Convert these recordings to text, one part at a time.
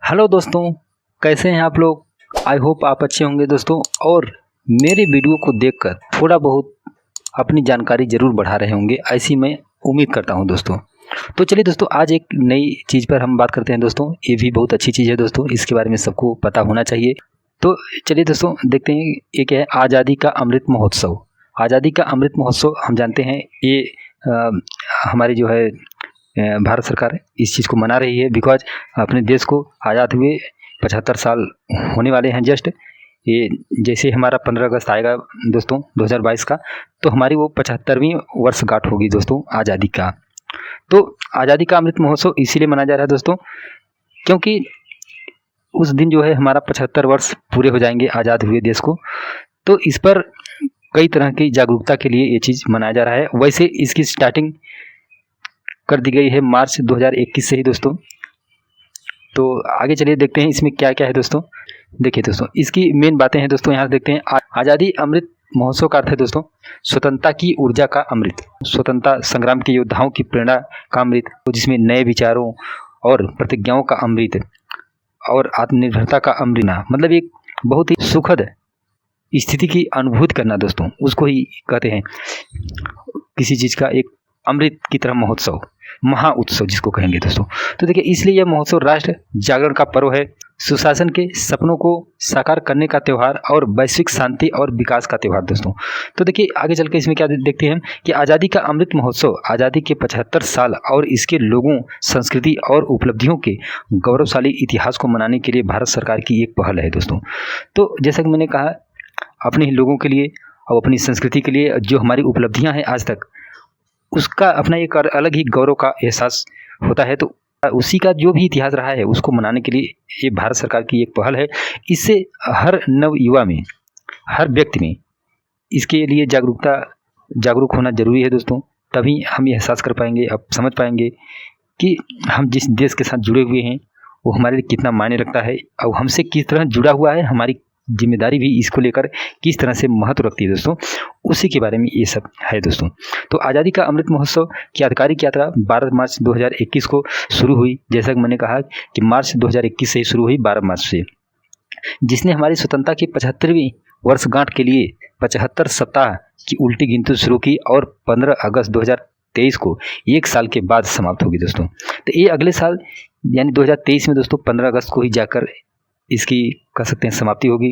Hello दोस्तों, कैसे हैं आप लोग। आई होप आप अच्छे होंगे दोस्तों, और मेरे वीडियो को देखकर थोड़ा बहुत अपनी जानकारी ज़रूर बढ़ा रहे होंगे, ऐसी मैं उम्मीद करता हूं दोस्तों। तो चलिए दोस्तों, आज एक नई चीज़ पर हम बात करते हैं दोस्तों। ये भी बहुत अच्छी चीज़ है दोस्तों, इसके बारे में सबको पता होना चाहिए। तो चलिए दोस्तों, देखते हैं ये क्या है। आज़ादी का अमृत महोत्सव। आज़ादी का अमृत महोत्सव हम जानते हैं, ये हमारी जो है भारत सरकार इस चीज़ को मना रही है, बिकॉज अपने देश को आज़ाद हुए 75 साल होने वाले हैं जस्ट। ये जैसे हमारा 15 अगस्त आएगा दोस्तों 2022 का, तो हमारी वो 75वीं वर्षगांठ होगी दोस्तों आज़ादी का। तो आज़ादी का अमृत महोत्सव इसीलिए मनाया जा रहा है दोस्तों, क्योंकि उस दिन जो है हमारा 75 वर्ष पूरे हो जाएंगे आज़ाद हुए देश को। तो इस पर कई तरह की जागरूकता के लिए ये चीज़ मनाया जा रहा है। वैसे इसकी स्टार्टिंग कर दी गई है मार्च 2021 से ही दोस्तों। तो आगे चलिए देखते हैं इसमें क्या क्या है दोस्तों। देखिए दोस्तों, इसकी मेन बातें हैं दोस्तों, यहाँ देखते हैं। आज़ादी अमृत महोत्सव का अर्थ है दोस्तों स्वतंत्रता की ऊर्जा का अमृत, स्वतंत्रता संग्राम के योद्धाओं की प्रेरणा का अमृत, जिसमें नए विचारों और प्रतिज्ञाओं का अमृत और आत्मनिर्भरता का अमृत, मतलब एक बहुत ही सुखद स्थिति की अनुभूति करना दोस्तों, उसको ही कहते हैं किसी चीज़ का एक अमृत की तरह महोत्सव, महा उत्सव जिसको कहेंगे दोस्तों। तो देखिए, इसलिए यह महोत्सव राष्ट्र जागरण का पर्व है, सुशासन के सपनों को साकार करने का त्यौहार और वैश्विक शांति और विकास का त्यौहार दोस्तों। तो देखिए, आगे चल के इसमें क्या देखते हैं कि आज़ादी का अमृत महोत्सव आज़ादी के 75 साल और इसके लोगों, संस्कृति और उपलब्धियों के गौरवशाली इतिहास को मनाने के लिए भारत सरकार की एक पहल है दोस्तों। तो जैसा कि मैंने कहा, अपने ही लोगों के लिए और अपनी संस्कृति के लिए जो हमारी उपलब्धियाँ हैं आज तक, उसका अपना एक अलग ही गौरव का एहसास होता है। तो उसी का जो भी इतिहास रहा है उसको मनाने के लिए ये भारत सरकार की एक पहल है। इससे हर नव युवा में, हर व्यक्ति में इसके लिए जागरूक होना जरूरी है दोस्तों। तभी हम ये एहसास कर पाएंगे, अब समझ पाएंगे कि हम जिस देश के साथ जुड़े हुए हैं वो हमारे लिए कितना मायने रखता है, और हमसे किस तरह जुड़ा हुआ है, हमारी जिम्मेदारी भी इसको लेकर किस तरह से महत्व रखती है दोस्तों, उसी के बारे में ये सब है दोस्तों। तो आज़ादी का अमृत महोत्सव की आधिकारिक यात्रा 12 मार्च 2021 को शुरू हुई। जैसा कि मैंने कहा कि मार्च 2021 से शुरू हुई, 12 मार्च से, जिसने हमारी स्वतंत्रता की 75वीं वर्षगांठ के लिए 75 सप्ताह की उल्टी गिनती शुरू की और 15 अगस्त 2023 को एक साल के बाद समाप्त होगी दोस्तों। तो ये अगले साल यानी 2023 में दोस्तों 15 अगस्त को ही जाकर इसकी कह सकते हैं समाप्ति होगी।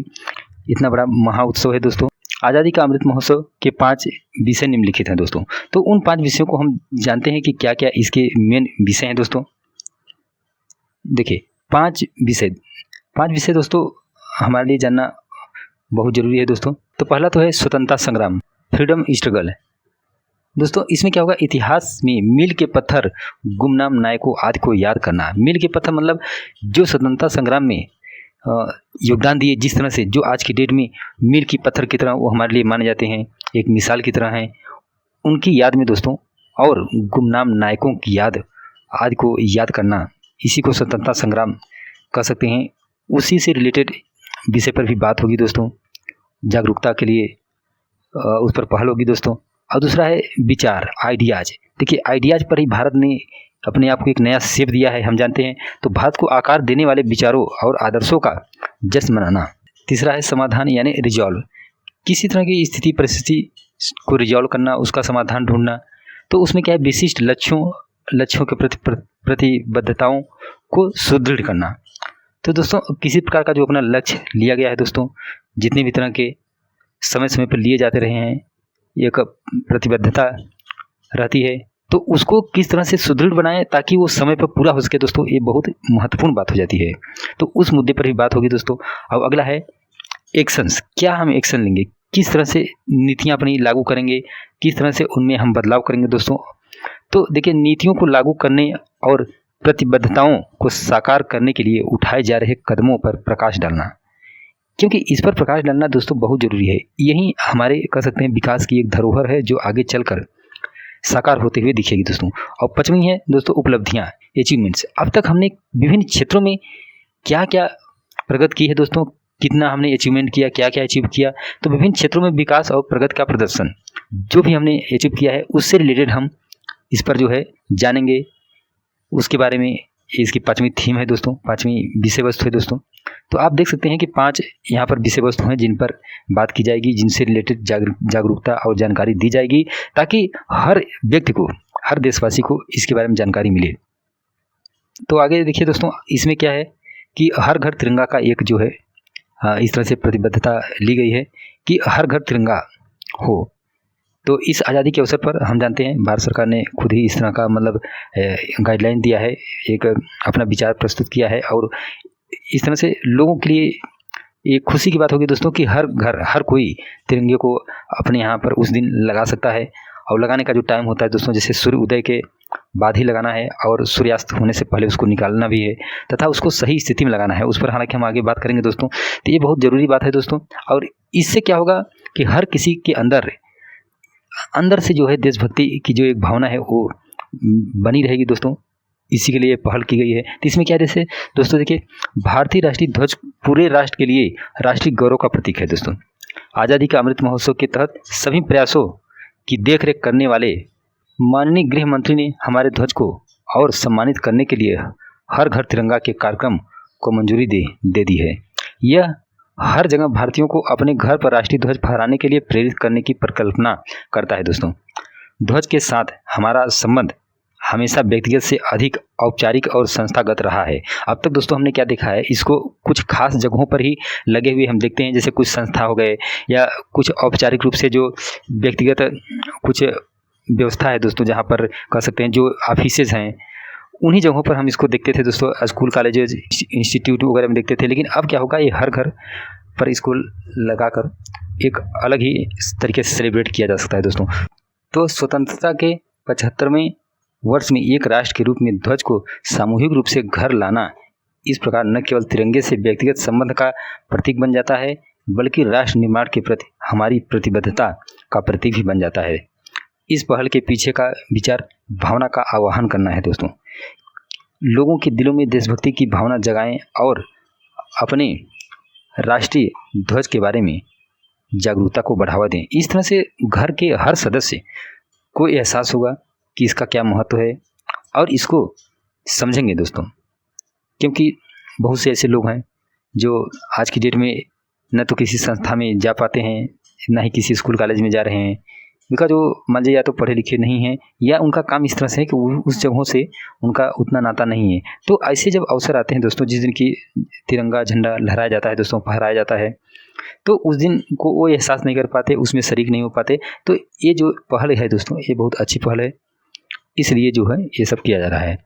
इतना बड़ा महा उत्सव है दोस्तों। आज़ादी का अमृत महोत्सव के 5 विषय निम्नलिखित हैं दोस्तों। तो उन 5 विषयों को हम जानते हैं कि क्या क्या इसके मेन विषय हैं दोस्तों। देखिए, 5 विषय दोस्तों हमारे लिए जानना बहुत ज़रूरी है दोस्तों। तो पहला तो है स्वतंत्रता संग्राम, फ्रीडम स्ट्रगल दोस्तों। इसमें क्या होगा, इतिहास में मील के पत्थर, गुमनाम नायकों आदि को याद करना। मील के पत्थर मतलब जो स्वतंत्रता संग्राम में योगदान दिए, जिस तरह से जो आज की डेट में मील की पत्थर की तरह वो हमारे लिए माने जाते हैं, एक मिसाल की तरह हैं, उनकी याद में दोस्तों, और गुमनाम नायकों की याद आदि को याद करना, इसी को स्वतंत्रता संग्राम कह सकते हैं। उसी से रिलेटेड विषय पर भी बात होगी दोस्तों, जागरूकता के लिए उस पर पहल होगी दोस्तों। और दूसरा है विचार, आइडियाज। देखिए, आइडियाज पर ही भारत ने अपने आप को एक नया शेप दिया है, हम जानते हैं। तो भारत को आकार देने वाले विचारों और आदर्शों का जश्न मनाना। तीसरा है समाधान यानी रिजॉल्व, किसी तरह की स्थिति परिस्थिति को रिजॉल्व करना, उसका समाधान ढूंढना। तो उसमें क्या है, विशिष्ट लक्ष्यों के प्रति प्रतिबद्धताओं को सुदृढ़ करना। तो दोस्तों, किसी प्रकार का जो अपना लक्ष्य लिया गया है दोस्तों, जितने भी तरह के समय समय पर लिए जाते रहे हैं, एक प्रतिबद्धता रहती है, तो उसको किस तरह से सुदृढ़ बनाएं ताकि वो समय पर पूरा हो सके दोस्तों, ये बहुत महत्वपूर्ण बात हो जाती है। तो उस मुद्दे पर भी बात होगी दोस्तों। अब अगला है एक्शंस, क्या हम एक्शन लेंगे, किस तरह से नीतियां अपनी लागू करेंगे, किस तरह से उनमें हम बदलाव करेंगे दोस्तों। तो देखिए, नीतियों को लागू करने और प्रतिबद्धताओं को साकार करने के लिए उठाए जा रहे कदमों पर प्रकाश डालना, क्योंकि इस पर प्रकाश डालना दोस्तों बहुत ज़रूरी है। यही हमारे कह सकते हैं विकास की एक धरोहर है, जो आगे चलकर साकार होते हुए दिखेगी दोस्तों। और 5वीं है दोस्तों अचीवमेंट्स, अचीवमेंट्स। अब तक हमने विभिन्न क्षेत्रों में क्या क्या प्रगति की है दोस्तों, कितना हमने अचीवमेंट किया, क्या क्या अचीव किया। तो विभिन्न क्षेत्रों में विकास और प्रगति का प्रदर्शन जो भी हमने अचीव किया है, उससे रिलेटेड हम इस पर जो है जानेंगे, उसके बारे में इसकी 5वीं थीम है दोस्तों, 5वीं विषय वस्तु है दोस्तों। तो आप देख सकते हैं कि 5 यहाँ पर विषय वस्तु हैं जिन पर बात की जाएगी, जिनसे रिलेटेड जागरूकता और जानकारी दी जाएगी, ताकि हर व्यक्ति को, हर देशवासी को इसके बारे में जानकारी मिले। तो आगे देखिए दोस्तों, इसमें क्या है कि हर घर तिरंगा का एक जो है इस तरह से प्रतिबद्धता ली गई है कि हर घर तिरंगा हो। तो इस आज़ादी के अवसर पर हम जानते हैं भारत सरकार ने खुद ही इस तरह का मतलब गाइडलाइन दिया है, एक अपना विचार प्रस्तुत किया है, और इस तरह से लोगों के लिए एक खुशी की बात होगी दोस्तों कि हर घर, हर कोई तिरंगे को अपने यहाँ पर उस दिन लगा सकता है। और लगाने का जो टाइम होता है दोस्तों, जैसे सूर्य उदय के बाद ही लगाना है और सूर्यास्त होने से पहले उसको निकालना भी है, तथा उसको सही स्थिति में लगाना है। उस पर हालांकि हम आगे बात करेंगे दोस्तों। तो ये बहुत ज़रूरी बात है दोस्तों, और इससे क्या होगा कि हर किसी के अंदर से जो है देशभक्ति की जो एक भावना है वो बनी रहेगी दोस्तों। इसी के लिए पहल की गई है। तो इसमें क्या जैसे दोस्तों देखिए, भारतीय राष्ट्रीय ध्वज पूरे राष्ट्र के लिए राष्ट्रीय गौरव का प्रतीक है दोस्तों। आज़ादी का अमृत महोत्सव के तहत सभी प्रयासों की देखरेख करने वाले माननीय गृह मंत्री ने हमारे ध्वज को और सम्मानित करने के लिए हर घर तिरंगा के कार्यक्रम को मंजूरी दे दी है। यह हर जगह भारतीयों को अपने घर पर राष्ट्रीय ध्वज फहराने के लिए प्रेरित करने की परिकल्पना करता है दोस्तों। ध्वज के साथ हमारा संबंध हमेशा व्यक्तिगत से अधिक औपचारिक और संस्थागत रहा है। अब तक दोस्तों हमने क्या देखा है, इसको कुछ खास जगहों पर ही लगे हुए हम देखते हैं, जैसे कुछ संस्था हो गए या कुछ औपचारिक रूप से जो व्यक्तिगत कुछ व्यवस्था है दोस्तों, जहाँ पर कह सकते हैं जो ऑफिसेज हैं, उन्हीं जगहों पर हम इसको देखते थे दोस्तों, स्कूल कॉलेजेस इंस्टीट्यूट वगैरह में देखते थे। लेकिन अब क्या होगा, ये हर घर पर इसको लगाकर एक अलग ही तरीके से सेलिब्रेट किया जा सकता है दोस्तों। तो स्वतंत्रता के 75वें वर्ष में एक राष्ट्र के रूप में ध्वज को सामूहिक रूप से घर लाना इस प्रकार न केवल तिरंगे से व्यक्तिगत संबंध का प्रतीक बन जाता है, बल्कि राष्ट्र निर्माण के प्रति हमारी प्रतिबद्धता का प्रतीक भी बन जाता है। इस पहल के पीछे का विचार भावना का आवाहन करना है दोस्तों। लोगों के दिलों में देशभक्ति की भावना जगाएं और अपने राष्ट्रीय ध्वज के बारे में जागरूकता को बढ़ावा दें। इस तरह से घर के हर सदस्य को एहसास होगा कि इसका क्या महत्व है और इसको समझेंगे दोस्तों। क्योंकि बहुत से ऐसे लोग हैं जो आज की डेट में न तो किसी संस्था में जा पाते हैं, ना ही किसी स्कूल कॉलेज में जा रहे हैं, उनका जो मान लीजिए या तो पढ़े लिखे नहीं हैं या उनका काम इस तरह से है कि उस जगहों से उनका उतना नाता नहीं है। तो ऐसे जब अवसर आते हैं दोस्तों, जिस दिन की तिरंगा झंडा लहराया जाता है दोस्तों, फहराया जाता है, तो उस दिन को वो एहसास नहीं कर पाते, उसमें शरीक नहीं हो पाते। तो ये जो पहल है दोस्तों, ये बहुत अच्छी पहल है, इसलिए जो है ये सब किया जा रहा है।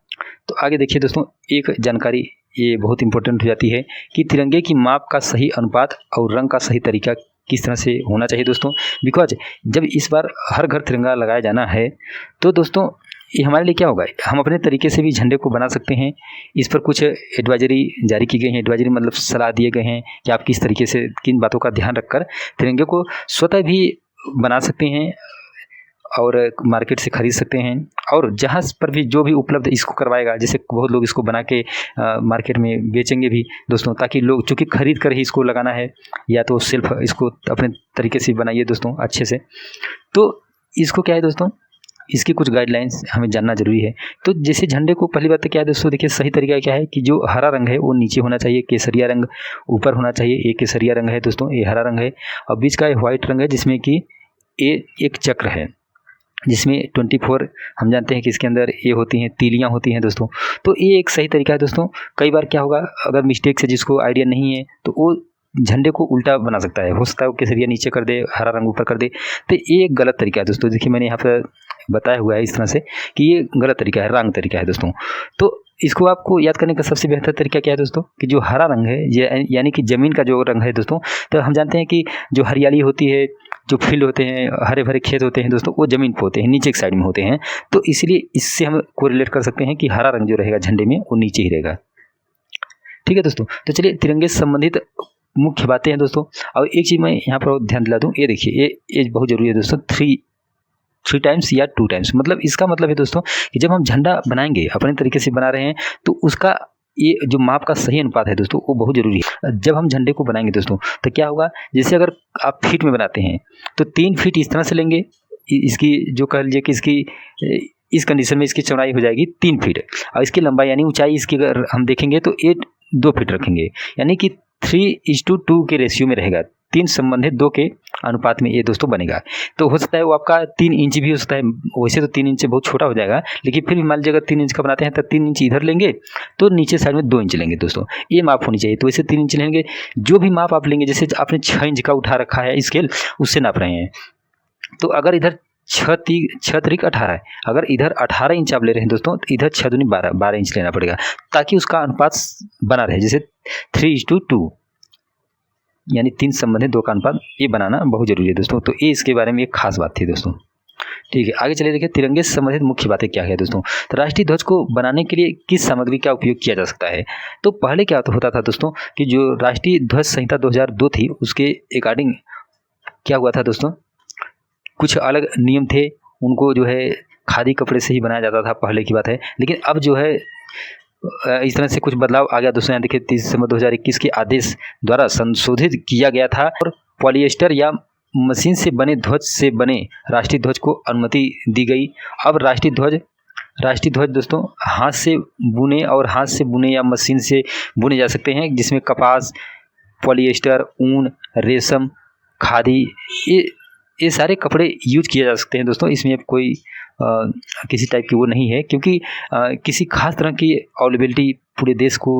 तो आगे देखिए दोस्तों, एक जानकारी ये बहुत इंपॉर्टेंट हो जाती है कि तिरंगे की माप का सही अनुपात और रंग का सही तरीका किस तरह से होना चाहिए दोस्तों। बिकॉज जब इस बार हर घर तिरंगा लगाया जाना है तो दोस्तों ये हमारे लिए क्या होगा, हम अपने तरीके से भी झंडे को बना सकते हैं। इस पर कुछ एडवाइजरी जारी की गई है, एडवाइजरी मतलब सलाह दिए गए हैं कि आप किस तरीके से किन बातों का ध्यान रखकर तिरंगे को स्वतः भी बना सकते हैं और मार्केट से खरीद सकते हैं, और जहाँ पर भी जो भी उपलब्ध इसको करवाएगा, जैसे बहुत लोग इसको बना के मार्केट में बेचेंगे भी दोस्तों, ताकि लोग, चूँकि खरीद कर ही इसको लगाना है या तो सेल्फ इसको अपने तरीके से बनाइए दोस्तों अच्छे से। तो इसको क्या है दोस्तों, इसकी कुछ गाइडलाइंस हमें जानना जरूरी है। तो जैसे झंडे को पहली बात तो क्या है दोस्तों, देखिए सही तरीका क्या है कि जो हरा रंग है वो नीचे होना चाहिए, केसरिया रंग ऊपर होना चाहिए। ये केसरिया रंग है दोस्तों, ये हरा रंग है, और बीच का व्हाइट रंग है जिसमें कि ये एक चक्र है, जिसमें 24 हम जानते हैं कि इसके अंदर ये होती हैं, तीलियां होती हैं दोस्तों। तो ये एक सही तरीका है दोस्तों। कई बार क्या होगा, अगर मिस्टेक से जिसको आइडिया नहीं है तो वो झंडे को उल्टा बना सकता है, हो सकता है वो केसरिया नीचे कर दे, हरा रंग ऊपर कर दे। तो ये एक गलत तरीका है दोस्तों। देखिए मैंने यहाँ पर बताया हुआ है इस तरह से कि ये गलत तरीका है, रंग तरीका है दोस्तों। तो इसको आपको याद करने का सबसे बेहतर तरीका क्या है दोस्तों, कि जो हरा रंग है यानी कि ज़मीन का जो रंग है दोस्तों, तो हम जानते हैं कि जो हरियाली होती है, जो फील्ड होते हैं, हरे भरे खेत होते हैं दोस्तों, वो ज़मीन पे होते हैं, नीचे की साइड में होते हैं। तो इसलिए इससे हम कोरिलेट कर सकते हैं कि हरा रंग जो रहेगा झंडे में वो नीचे ही रहेगा। ठीक है दोस्तों। तो चलिए तिरंगे से संबंधित मुख्य बातें हैं दोस्तों। और एक चीज़ मैं यहाँ पर ध्यान दिला दूँ, ये देखिए ये बहुत ज़रूरी है दोस्तों, थ्री टाइम्स या 2 टाइम्स। मतलब इसका मतलब है दोस्तों कि जब हम झंडा बनाएंगे, अपने तरीके से बना रहे हैं, तो उसका ये जो माप का सही अनुपात है दोस्तों वो बहुत ज़रूरी है। जब हम झंडे को बनाएंगे दोस्तों तो क्या होगा, जैसे अगर आप फीट में बनाते हैं तो 3 फीट इस तरह से लेंगे, इसकी जो कह लीजिए कि इसकी इस कंडीशन में इसकी चौड़ाई हो जाएगी 3 फीट और इसकी लंबाई यानी ऊंचाई इसकी अगर हम देखेंगे तो 2 फीट रखेंगे, यानी कि 3:2 के रेशियो में रहेगा। 3 संबंधित 2 के अनुपात में ये दोस्तों बनेगा। तो हो सकता है वो आपका 3 इंच भी हो सकता है, वैसे तो 3 इंच बहुत छोटा हो जाएगा, लेकिन फिर भी मान लीजिए अगर 3 इंच का बनाते हैं तो 3 इंच इधर लेंगे तो नीचे साइड में 2 इंच लेंगे दोस्तों, ये माप होनी चाहिए। तो वैसे 3 इंच लेंगे, जो भी माप आप लेंगे, जैसे आपने 6 इंच का उठा रखा है स्केल, उससे नाप रहे हैं, तो अगर इधर 6 3 18 है, अगर इधर 18 इंच आप ले रहे हैं दोस्तों, तो इधर 6 दूनी 12 इंच लेना पड़ेगा, ताकि उसका अनुपात बना रहे, जैसे 3:2, यानी 3 संबंधित 2 का अनुपात, ये बनाना बहुत जरूरी है दोस्तों। तो ये इसके बारे में एक खास बात थी दोस्तों। ठीक है, आगे चलिए देखिए तिरंगे से संबंधित मुख्य बातें क्या है दोस्तों। तो राष्ट्रीय ध्वज को बनाने के लिए किस सामग्री का उपयोग किया जा सकता है। तो पहले क्या होता था दोस्तों कि जो राष्ट्रीय ध्वज संहिता 2002 थी, उसके अकॉर्डिंग क्या हुआ था दोस्तों, कुछ अलग नियम थे, उनको जो है खादी कपड़े से ही बनाया जाता था, पहले की बात है। लेकिन अब जो है इस तरह से कुछ बदलाव आ गया दोस्तों। यहाँ देखिए 30 दिसंबर 2021 के आदेश द्वारा संशोधित किया गया था और पॉलिएस्टर या मशीन से बने ध्वज से बने राष्ट्रीय ध्वज को अनुमति दी गई। अब राष्ट्रीय ध्वज दोस्तों हाथ से बुने या मशीन से बुने जा सकते हैं, जिसमें कपास, पॉलिएस्टर, ऊन, रेशम, खादी, ये सारे कपड़े यूज किए जा सकते हैं दोस्तों। इसमें अब कोई किसी टाइप की वो नहीं है, क्योंकि किसी खास तरह की अवेलेबिलिटी पूरे देश को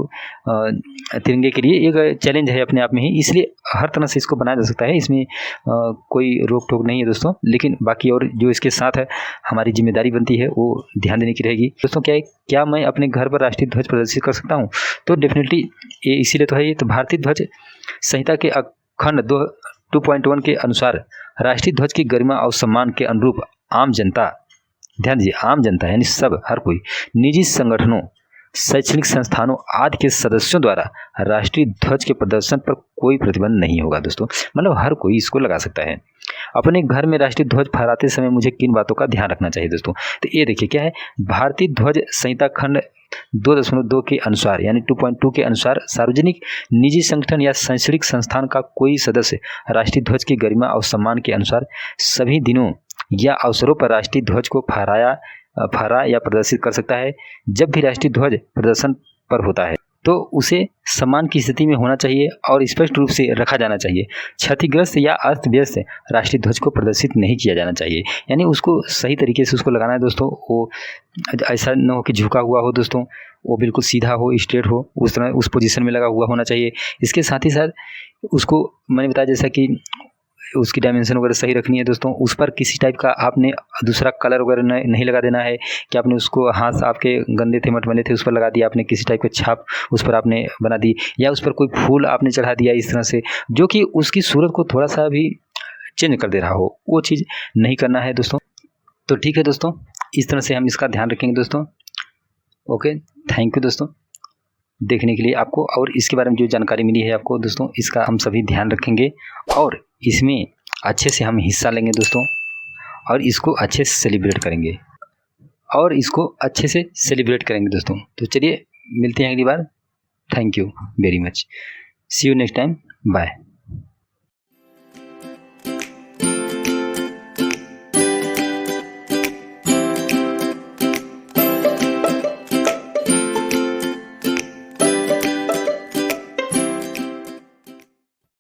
तिरंगे के लिए एक चैलेंज है अपने आप में ही, इसलिए हर तरह से इसको बनाया जा सकता है, इसमें कोई रोक टोक नहीं है दोस्तों। लेकिन बाकी और जो इसके साथ है हमारी जिम्मेदारी बनती है वो ध्यान देने की रहेगी दोस्तों। क्या मैं अपने घर पर राष्ट्रीय ध्वज प्रदर्शित कर सकता हूँ? तो डेफिनेटली ये इसीलिए तो है ये। तो भारतीय ध्वज संहिता के खंड 2.1 के अनुसार राष्ट्रीय ध्वज की गरिमा और सम्मान के अनुरूप आम जनता, ध्यान दीजिए, आम जनता यानी सब, हर कोई, निजी संगठनों, शैक्षणिक संस्थानों आदि के सदस्यों द्वारा राष्ट्रीय ध्वज के प्रदर्शन पर कोई प्रतिबंध नहीं होगा दोस्तों। मतलब हर कोई इसको लगा सकता है। अपने घर में राष्ट्रीय ध्वज फहराते समय मुझे किन बातों का ध्यान रखना चाहिए दोस्तों? तो ये देखिए क्या है, भारतीय ध्वज संहिता खंड 2.2 के अनुसार यानी 2.2 के अनुसार सार्वजनिक, निजी संगठन या शैक्षणिक संस्थान का कोई सदस्य राष्ट्रीय ध्वज की गरिमा और सम्मान के अनुसार सभी दिनों या अवसरों पर राष्ट्रीय ध्वज को फहरा या प्रदर्शित कर सकता है। जब भी राष्ट्रीय ध्वज प्रदर्शन पर होता है तो उसे सम्मान की स्थिति में होना चाहिए और स्पष्ट रूप से रखा जाना चाहिए। क्षतिग्रस्त या अस्त व्यस्त राष्ट्रीय ध्वज को प्रदर्शित नहीं किया जाना चाहिए, यानी उसको सही तरीके से उसको लगाना है दोस्तों। वो ऐसा न हो कि झुका हुआ हो दोस्तों, वो बिल्कुल सीधा हो, स्ट्रेट हो, उस तरह उस पोजीशन में लगा हुआ होना चाहिए। इसके साथ ही साथ उसको मैंने बताया जैसा कि उसकी डायमेंशन वगैरह सही रखनी है दोस्तों। उस पर किसी टाइप का आपने दूसरा कलर वगैरह नहीं लगा देना है कि आपने उसको हाथ आपके गंदे थे, मटमैले थे, उस पर लगा दिया आपने, किसी टाइप का छाप उस पर आपने बना दी, या उस पर कोई फूल आपने चढ़ा दिया इस तरह से, जो कि उसकी सूरत को थोड़ा सा भी चेंज कर दे रहा हो, वो चीज़ नहीं करना है दोस्तों। तो ठीक है दोस्तों, इस तरह से हम इसका ध्यान रखेंगे दोस्तों। ओके, थैंक यू दोस्तों देखने के लिए आपको, और इसके बारे में जो जानकारी मिली है आपको दोस्तों, इसका हम सभी ध्यान रखेंगे और इसमें अच्छे से हम हिस्सा लेंगे दोस्तों, और इसको अच्छे से सेलिब्रेट करेंगे दोस्तों। तो चलिए मिलते हैं अगली बार। Thank you very much, see you next time, bye.